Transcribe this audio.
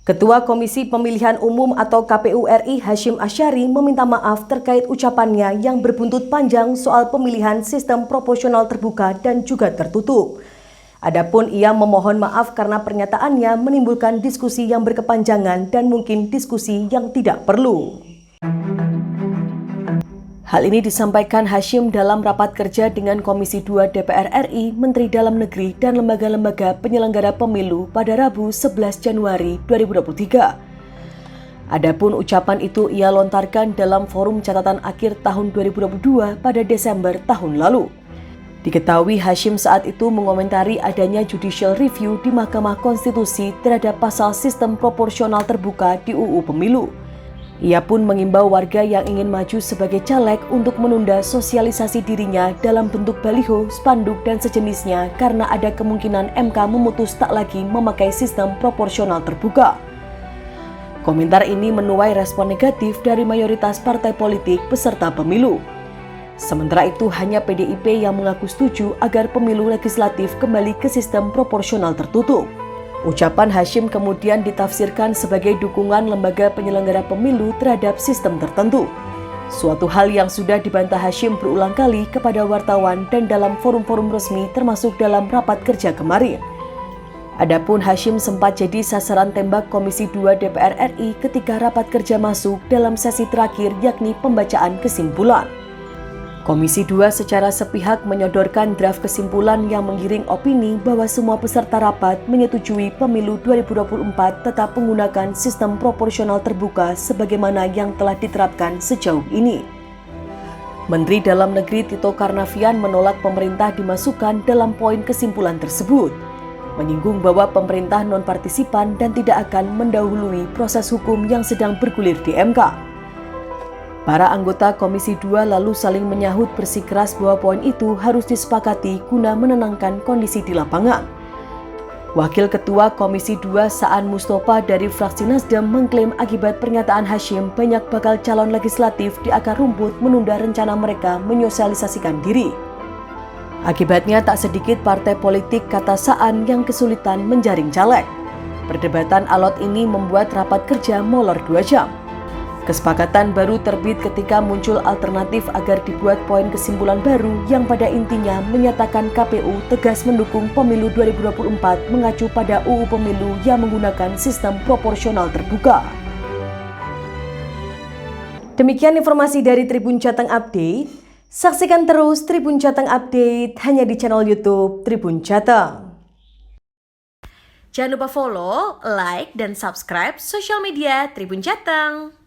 Ketua Komisi Pemilihan Umum atau KPU RI Hasyim Asyari meminta maaf terkait ucapannya yang berbuntut panjang soal pemilihan sistem proporsional terbuka dan juga tertutup. Adapun ia memohon maaf karena pernyataannya menimbulkan diskusi yang berkepanjangan dan mungkin diskusi yang tidak perlu. Hal ini disampaikan Hasyim dalam rapat kerja dengan Komisi 2 DPR RI, Menteri Dalam Negeri, dan lembaga-lembaga penyelenggara pemilu pada Rabu 11 Januari 2023. Adapun ucapan itu ia lontarkan dalam forum catatan akhir tahun 2022 pada Desember tahun lalu. Diketahui Hasyim saat itu mengomentari adanya judicial review di Mahkamah Konstitusi terhadap pasal sistem proporsional terbuka di UU Pemilu. Ia pun mengimbau warga yang ingin maju sebagai caleg untuk menunda sosialisasi dirinya dalam bentuk baliho, spanduk, dan sejenisnya karena ada kemungkinan MK memutus tak lagi memakai sistem proporsional terbuka. Komentar ini menuai respon negatif dari mayoritas partai politik peserta pemilu. Sementara itu hanya PDIP yang mengaku setuju agar pemilu legislatif kembali ke sistem proporsional tertutup. Ucapan Hasyim kemudian ditafsirkan sebagai dukungan lembaga penyelenggara pemilu terhadap sistem tertentu. Suatu hal yang sudah dibantah Hasyim berulang kali kepada wartawan dan dalam forum-forum resmi termasuk dalam rapat kerja kemarin. Adapun Hasyim sempat jadi sasaran tembak Komisi 2 DPR RI ketika rapat kerja masuk dalam sesi terakhir yakni pembacaan kesimpulan. Komisi 2 secara sepihak menyodorkan draft kesimpulan yang menggiring opini bahwa semua peserta rapat menyetujui pemilu 2024 tetap menggunakan sistem proporsional terbuka sebagaimana yang telah diterapkan sejauh ini. Menteri Dalam Negeri Tito Karnavian menolak pemerintah dimasukkan dalam poin kesimpulan tersebut, menyinggung bahwa pemerintah non-partisipan dan tidak akan mendahului proses hukum yang sedang bergulir di MK. Para anggota Komisi 2 lalu saling menyahut bersikeras bahwa poin itu harus disepakati guna menenangkan kondisi di lapangan. Wakil Ketua Komisi 2 Saan Mustofa dari fraksi Nasdem mengklaim akibat pernyataan Hasyim banyak bakal calon legislatif di akar rumput menunda rencana mereka menyosialisasikan diri. Akibatnya tak sedikit partai politik, kata Saan, yang kesulitan menjaring caleg. Perdebatan alot ini membuat rapat kerja molor 2 jam. Kesepakatan baru terbit ketika muncul alternatif agar dibuat poin kesimpulan baru yang pada intinya menyatakan KPU tegas mendukung pemilu 2024 mengacu pada UU Pemilu yang menggunakan sistem proporsional terbuka. Demikian informasi dari Tribun Jateng Update. Saksikan terus Tribun Jateng Update hanya di channel YouTube Tribun Jateng. Jangan lupa follow, like, dan subscribe sosial media Tribun Jateng.